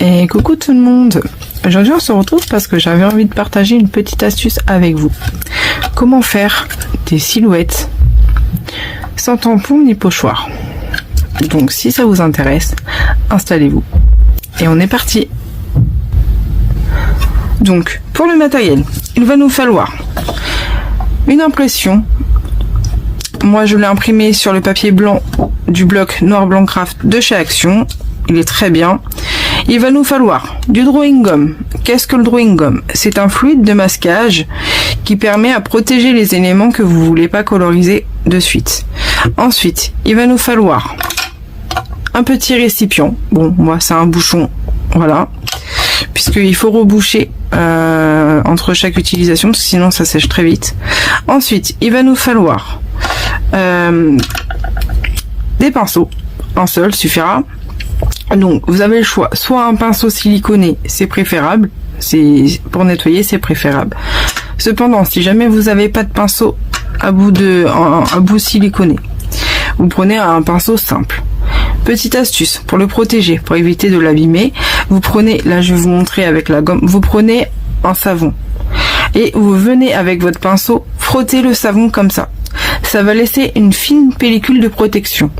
Et coucou tout le monde. Aujourd'hui on se retrouve parce que j'avais envie de partager une petite astuce avec vous. Comment faire des silhouettes sans tampon ni pochoir. Donc si ça vous intéresse, installez-vous. Et on est parti. Donc pour le matériel, il va nous falloir une impression. Moi je l'ai imprimé sur le papier blanc du bloc Noir Blanc Craft de chez Action. Il est très bien. Il va nous falloir du drawing gum. Qu'est-ce que le drawing gum? C'est un fluide de masquage qui permet à protéger les éléments que vous voulez pas coloriser de suite. Ensuite, il va nous falloir un petit récipient. Bon, moi c'est un bouchon, voilà, puisqu'il faut reboucher entre chaque utilisation, parce que sinon ça sèche très vite. Ensuite, il va nous falloir des pinceaux. Un seul suffira. Donc vous avez le choix, soit un pinceau siliconé, c'est préférable, c'est pour nettoyer, c'est préférable. Cependant, si jamais vous n'avez pas de pinceau à bout siliconé, vous prenez un pinceau simple. Petite astuce pour le protéger, pour éviter de l'abîmer, vous prenez, là je vais vous montrer avec la gomme, vous prenez un savon et vous venez avec votre pinceau frotter le savon comme ça. Ça va laisser une fine pellicule de protection.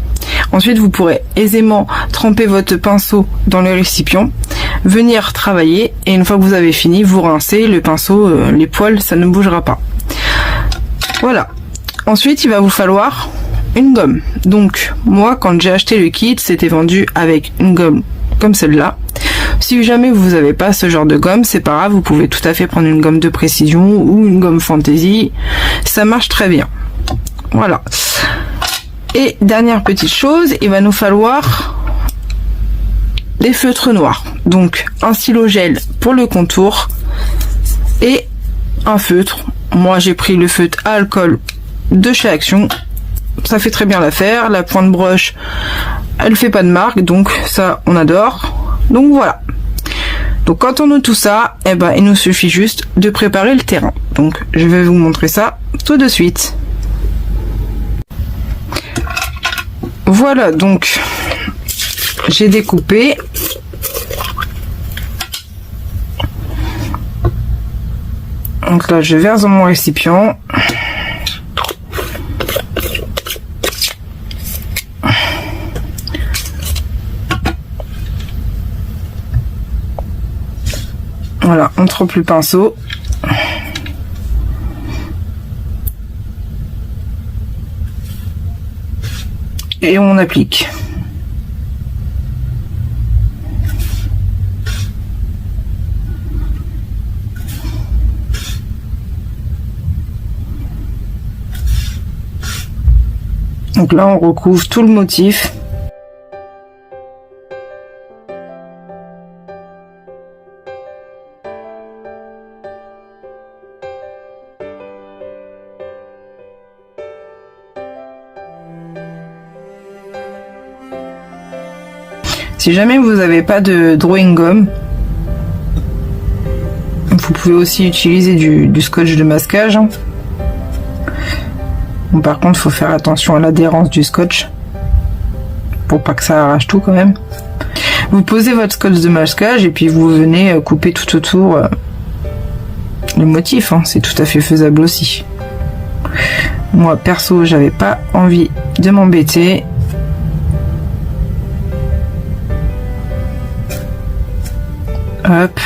Ensuite, vous pourrez aisément tremper votre pinceau dans le récipient, venir travailler et une fois que vous avez fini, vous rincez le pinceau, les poils, ça ne bougera pas. Voilà. Ensuite, il va vous falloir une gomme. Donc, moi, quand j'ai acheté le kit, c'était vendu avec une gomme comme celle-là. Si jamais vous n'avez pas ce genre de gomme, c'est pas grave, vous pouvez tout à fait prendre une gomme de précision ou une gomme fantaisie. Ça marche très bien. Voilà. Et dernière petite chose, il va nous falloir des feutres noirs. Donc un stylo gel pour le contour et un feutre. Moi j'ai pris le feutre à alcool de chez Action. Ça fait très bien l'affaire. La pointe broche, elle fait pas de marque, donc ça on adore. Donc voilà. Donc quand on a tout ça, eh ben, il nous suffit juste de préparer le terrain. Donc je vais vous montrer ça tout de suite. Voilà, donc j'ai découpé. Donc là, je verse dans mon récipient. Voilà, on trempe le pinceau. Et on applique. Donc là, on recouvre tout le motif. Si jamais vous n'avez pas de drawing gum, vous pouvez aussi utiliser du scotch de masquage. Bon, par contre, il faut faire attention à l'adhérence du scotch pour pas que ça arrache tout quand même. Vous posez votre scotch de masquage et puis vous venez couper tout autour le motif. C'est tout à fait faisable aussi. Moi, perso, j'avais pas envie de m'embêter. Hop.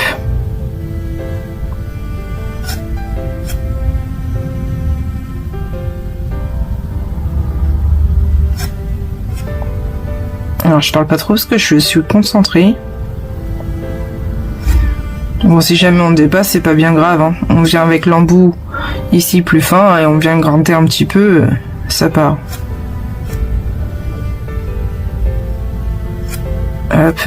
Alors je parle pas trop parce que je suis concentrée. Bon, si jamais on dépasse, c'est pas bien grave. On vient avec l'embout ici plus fin et on vient gratter un petit peu, ça part. Hop.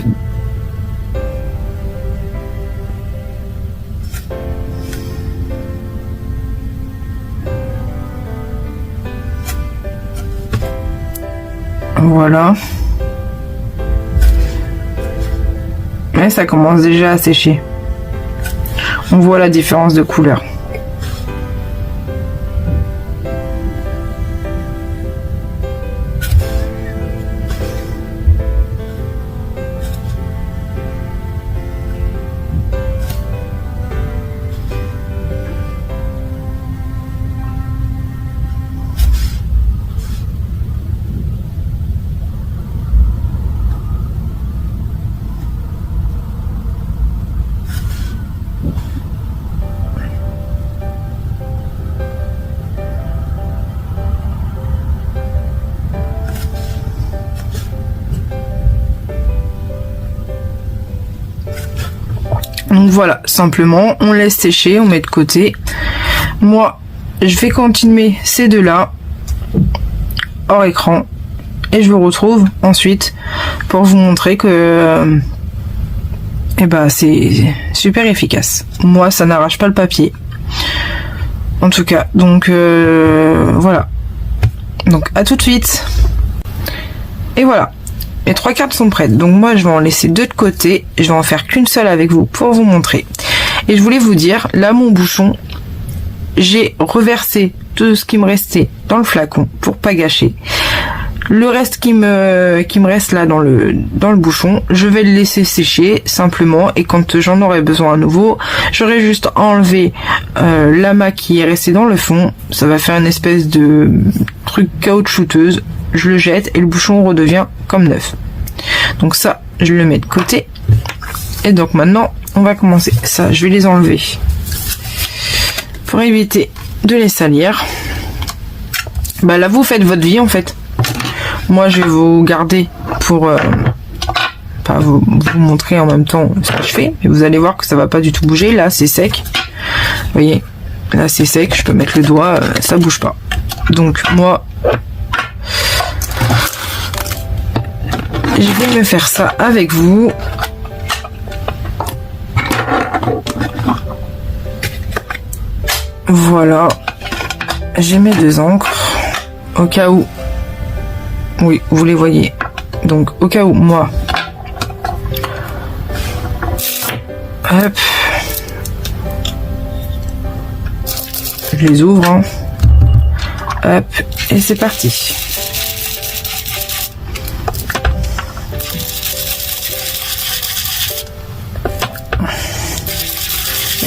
Voilà. Mais ça commence déjà à sécher. On voit la différence de couleur. voilà, simplement, on laisse sécher, on met de côté. Moi, je vais continuer ces deux-là hors écran. Et je vous retrouve ensuite pour vous montrer que c'est super efficace. Moi, ça n'arrache pas le papier. En tout cas, donc voilà. Donc à tout de suite. Et voilà. Les 3 cartes sont prêtes. Donc moi, je vais en laisser 2 de côté. Je vais en faire qu'une seule avec vous pour vous montrer. Et je voulais vous dire, là, mon bouchon, j'ai reversé tout ce qui me restait dans le flacon pour pas gâcher. Le reste qui me reste là dans le bouchon, je vais le laisser sécher simplement, et quand j'en aurai besoin à nouveau, j'aurai juste enlevé l'amas qui est resté dans le fond. Ça va faire une espèce de truc caoutchouteuse. Je le jette et le bouchon redevient comme neuf. Donc ça, je le mets de côté. Et donc maintenant, on va commencer. Ça, je vais les enlever pour éviter de les salir. Bah là, vous faites votre vie en fait. Moi, je vais vous garder pour pas vous montrer en même temps ce que je fais. Mais vous allez voir que ça va pas du tout bouger. Là, c'est sec. Vous voyez, là, c'est sec. Je peux mettre le doigt, ça bouge pas. Donc, moi, je vais me faire ça avec vous. Voilà. J'ai mes 2 encres. Au cas où. Oui, vous les voyez. Donc, au cas où, moi. Hop. Je les ouvre. Hein. Hop. Et c'est parti.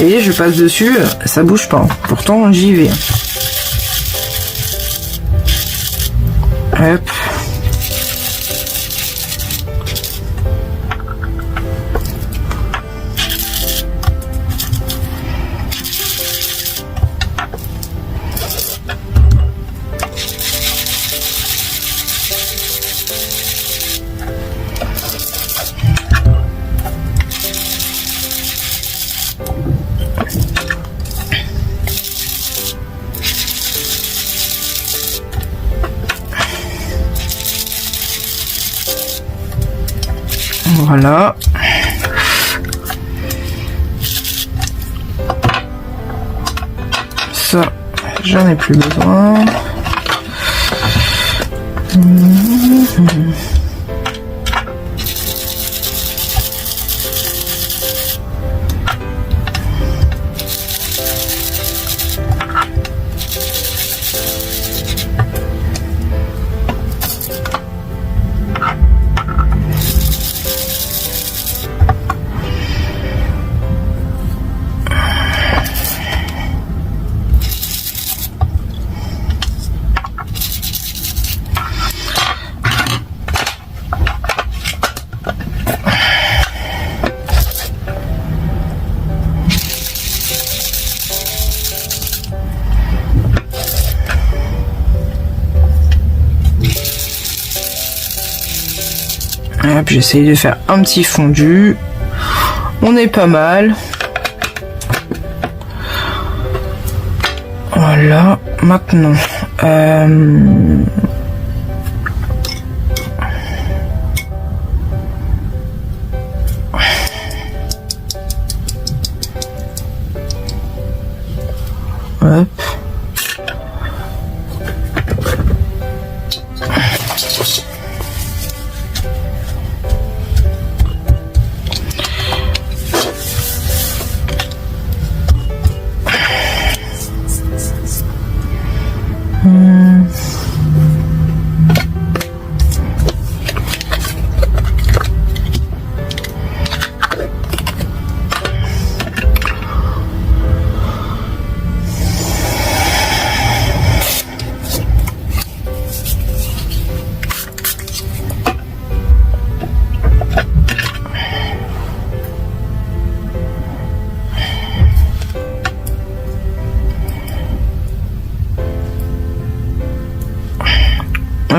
Et je passe dessus, ça bouge pas. Pourtant, j'y vais. Hop. Voilà. Ça, j'en ai plus besoin. Hop, j'essaye de faire un petit fondu. On est pas mal. Voilà, maintenant. Hop.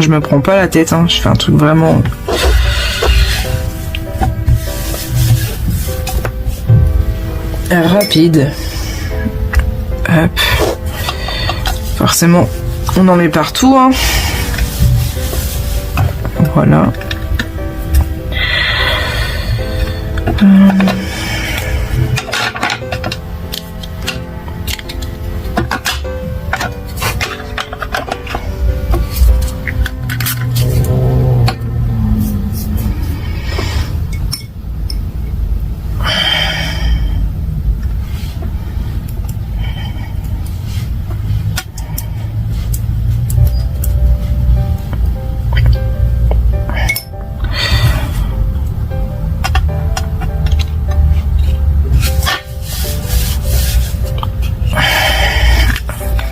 Je me prends pas la tête, hein. Je fais un truc vraiment... rapide. Hop. Forcément, on en met partout, hein. Voilà.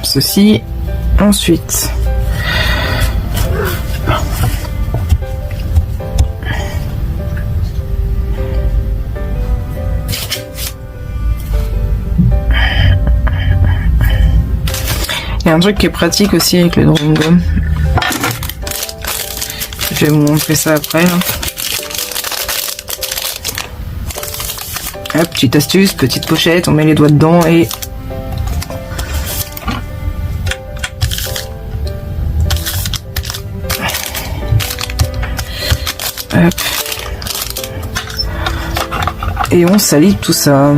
Ceci ensuite. Il y a un truc qui est pratique aussi avec le drawing gum. Je vais vous montrer ça après. Là. Hop, petite astuce, petite pochette, on met les doigts dedans et hop. Et on salit tout ça.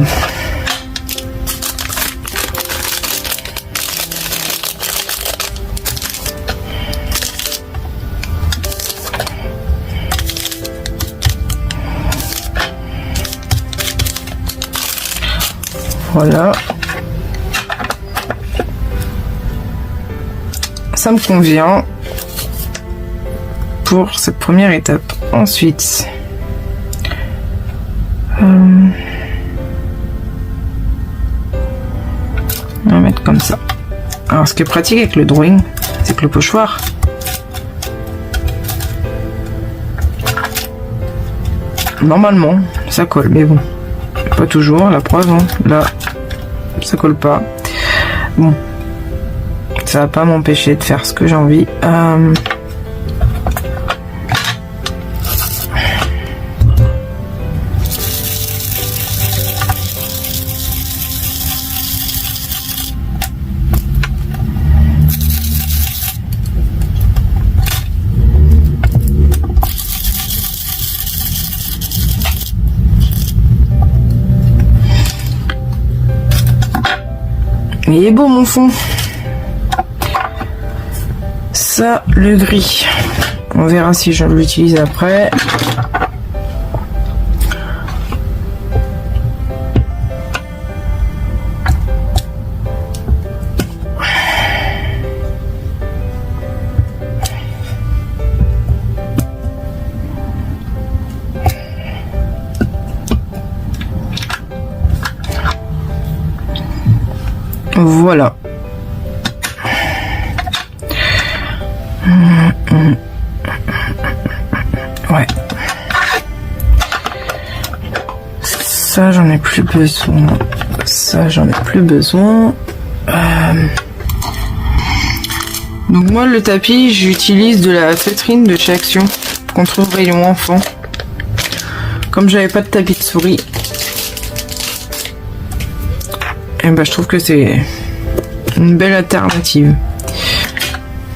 Voilà. Ça me convient pour cette première étape. Ensuite, on va mettre comme ça. Alors, ce qui est pratique avec le drawing, c'est que le pochoir, normalement, ça colle, mais bon, pas toujours. La preuve, hein, là, ça colle pas. Bon, ça va pas m'empêcher de faire ce que j'ai envie. Il est beau mon fond. Ça, le gris. On verra si je l'utilise après. Voilà. Ouais. Ça, j'en ai plus besoin. Ça, j'en ai plus besoin. Donc moi, le tapis, j'utilise de la feutrine de chez Action contre rayon enfant. Comme j'avais pas de tapis de souris, et ben je trouve que c'est une belle alternative.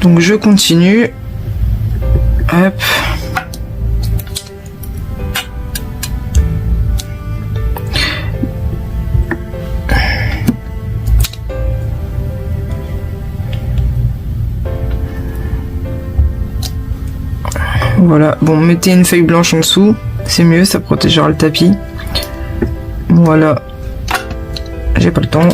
Donc je continue. Hop. Voilà, bon, mettez une feuille blanche en dessous, c'est mieux, ça protégera le tapis. Voilà. J'ai pas le temps.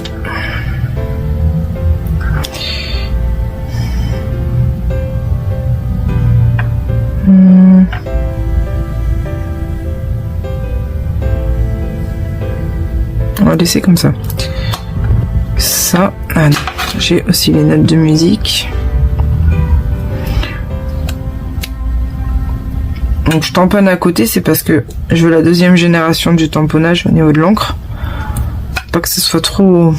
On va laisser comme ça. Ça, allez, j'ai aussi les notes de musique. Donc je tamponne à côté, c'est parce que je veux la deuxième génération du tamponnage au niveau de l'encre. Pas que ce soit trop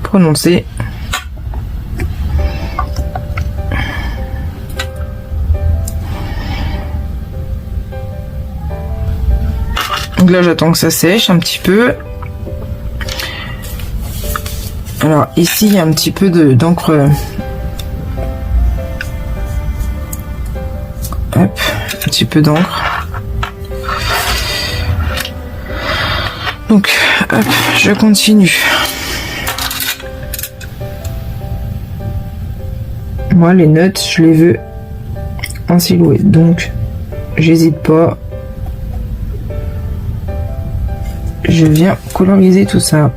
prononcé. Donc là j'attends que ça sèche un petit peu. Alors ici il y a un petit peu d'encre. Hop, un petit peu d'encre. Donc hop, je continue. Moi les notes je les veux en silhouette, donc j'hésite pas. Je viens coloriser tout ça.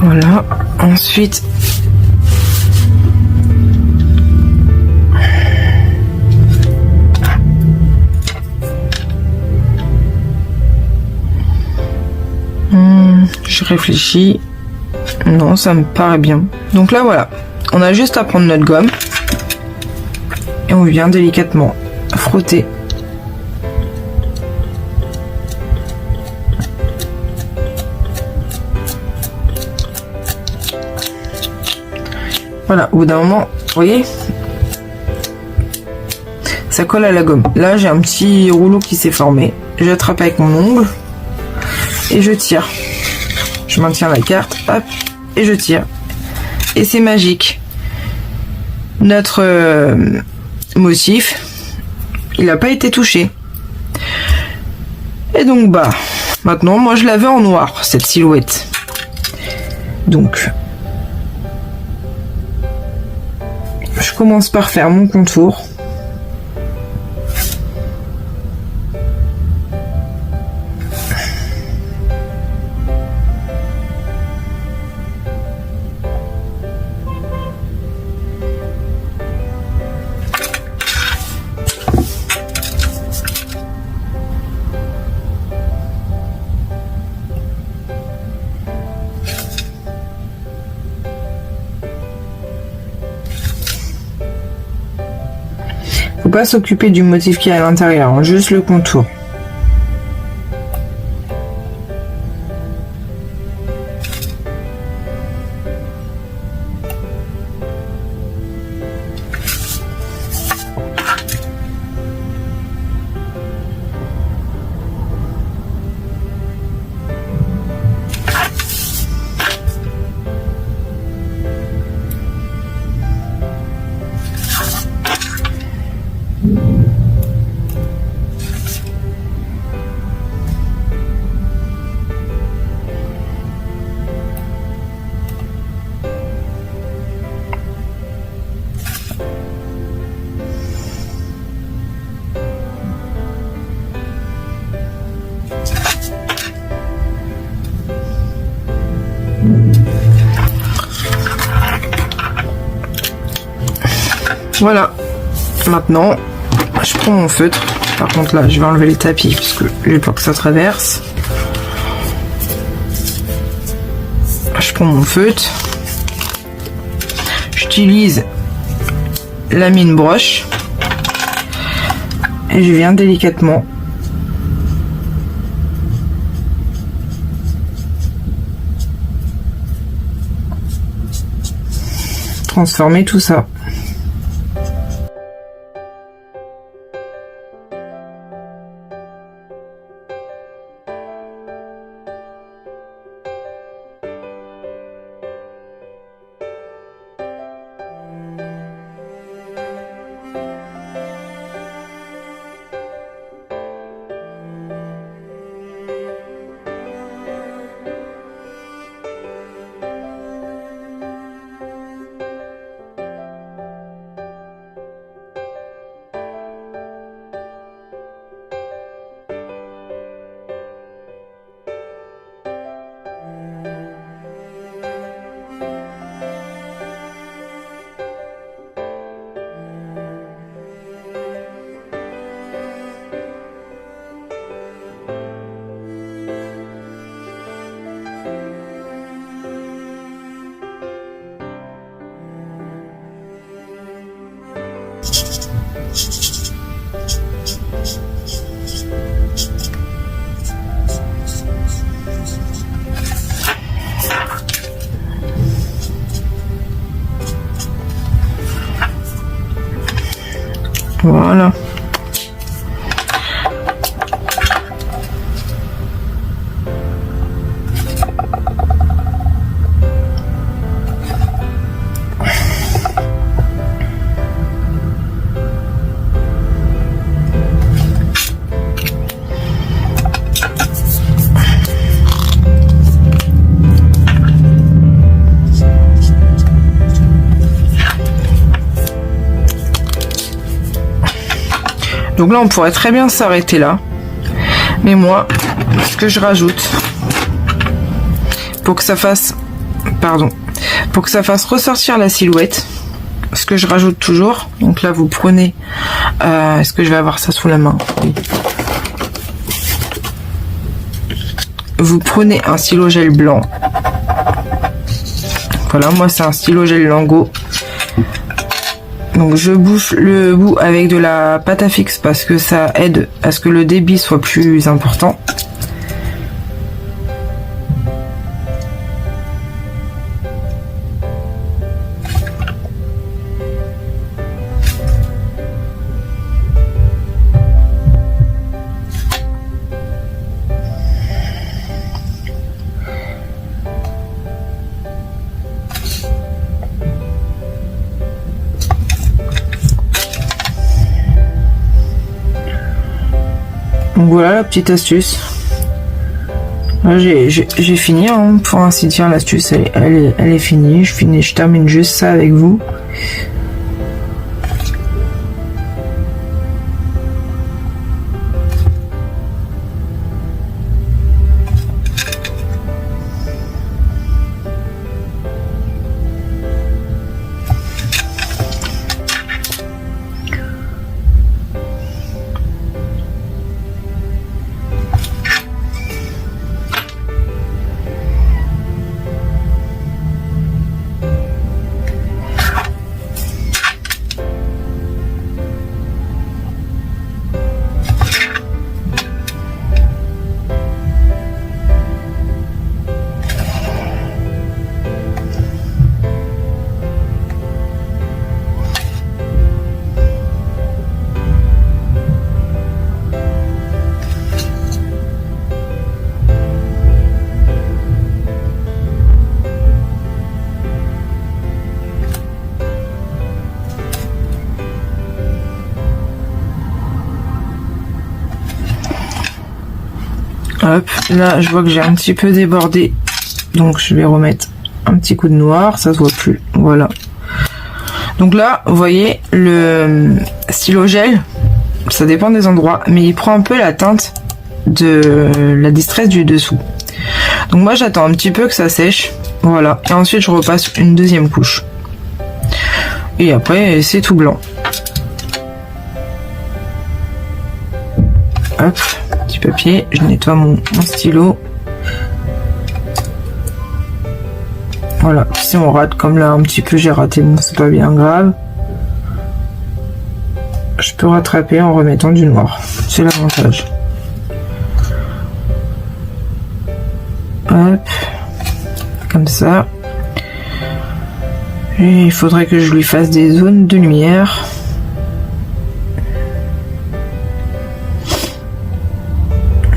Voilà, ensuite je réfléchis. Non, ça me paraît bien. Donc là voilà, on a juste à prendre notre gomme et on vient délicatement frotter. Voilà, au bout d'un moment, vous voyez, ça colle à la gomme. Là, j'ai un petit rouleau qui s'est formé. J'attrape avec mon ongle et je tire. Je maintiens la carte, hop, et je tire. Et c'est magique. Notre motif, il n'a pas été touché. Et donc, bah, maintenant, moi, je l'avais en noir, cette silhouette. Donc, je commence par faire mon contour. Faut pas s'occuper du motif qui est à l'intérieur, hein, juste le contour. Voilà, maintenant je prends mon feutre. Par contre là je vais enlever les tapis parce que j'ai peur que ça traverse. Je prends mon feutre, j'utilise la mine broche et je viens délicatement transformer tout ça. Voilà. Donc là, on pourrait très bien s'arrêter là. Mais moi, ce que je rajoute, pour que ça fasse, pour que ça fasse ressortir la silhouette, ce que je rajoute toujours, donc là, vous prenez, est-ce que je vais avoir ça sous la main? Oui. Vous prenez un stylo gel blanc. Voilà, moi, c'est un stylo gel Lango. Donc je bouche le bout avec de la pâte à fixe parce que ça aide à ce que le débit soit plus important. Donc voilà la petite astuce. Là j'ai fini, hein, pour ainsi dire, l'astuce elle est finie. Je termine juste ça avec vous. Hop, là je vois que j'ai un petit peu débordé, donc je vais remettre un petit coup de noir, ça se voit plus, voilà. Donc là, vous voyez, le stylo gel, ça dépend des endroits, mais il prend un peu la teinte de la distress du dessous. Donc moi j'attends un petit peu que ça sèche, voilà, et ensuite je repasse une deuxième couche. Et après c'est tout blanc. Hop. Papier, je nettoie mon stylo. Voilà, si on rate comme là un petit peu, j'ai raté, bon c'est pas bien grave. Je peux rattraper en remettant du noir, c'est l'avantage. Hop, comme ça. Et il faudrait que je lui fasse des zones de lumière.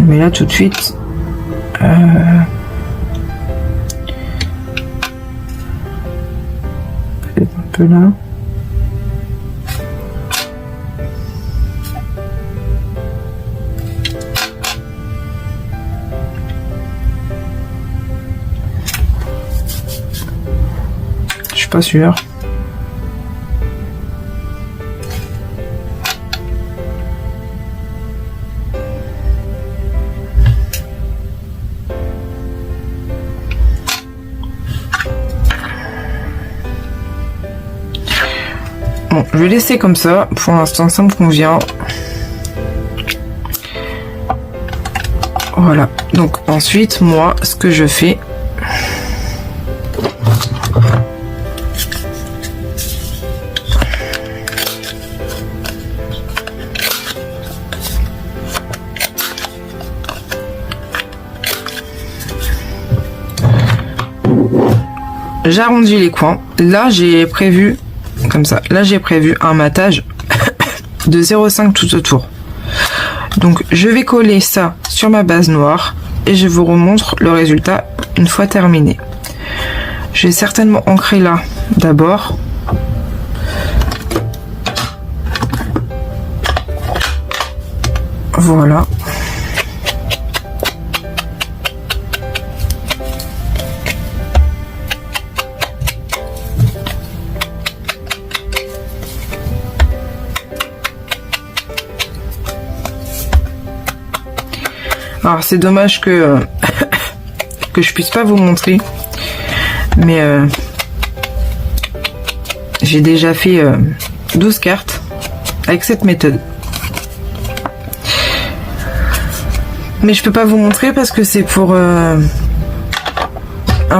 Mais là tout de suite peut-être un peu là. Je suis pas sûre. Bon, je vais laisser comme ça. Pour l'instant, ça me convient. Voilà. Donc ensuite, moi, ce que je fais, j'arrondis les coins. Là, j'ai prévu, comme ça, là j'ai prévu un matage de 0,5 tout autour. Donc je vais coller ça sur ma base noire et je vous remontre le résultat une fois terminé. Je vais certainement ancrer là d'abord. Voilà. Alors c'est dommage que je puisse pas vous montrer, mais j'ai déjà fait 12 cartes avec cette méthode. Mais je peux pas vous montrer parce que c'est pour un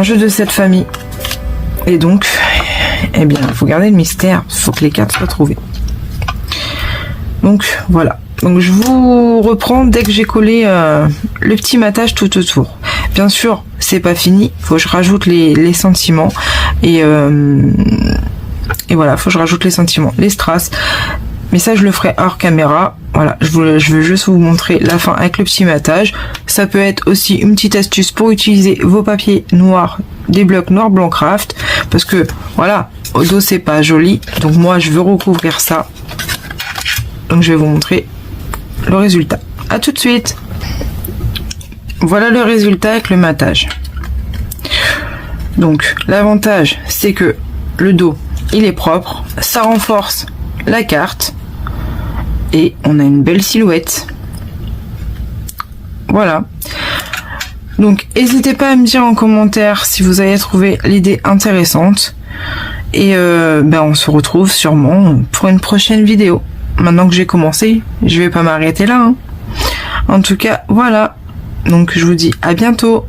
jeu de cette famille. Et donc, eh bien, il faut garder le mystère, il faut que les cartes soient trouvées. Donc voilà. Donc je vous reprends dès que j'ai collé le petit matage tout autour. Bien sûr, c'est pas fini, faut que je rajoute les sentiments et voilà, faut que je rajoute les sentiments, les strass. Mais ça je le ferai hors caméra. Voilà, je veux juste vous montrer la fin avec le petit matage. Ça peut être aussi une petite astuce pour utiliser vos papiers noirs, des blocs noirs blanc craft, parce que voilà, au dos c'est pas joli. Donc moi je veux recouvrir ça. Donc je vais vous montrer le résultat. À tout de suite. Voilà le résultat avec le matage. Donc l'avantage c'est que le dos il est propre, ça renforce la carte et on a une belle silhouette. Voilà. Donc n'hésitez pas à me dire en commentaire si vous avez trouvé l'idée intéressante et on se retrouve sûrement pour une prochaine vidéo. Maintenant que j'ai commencé, je vais pas m'arrêter là, hein. En tout cas, voilà. Donc je vous dis à bientôt.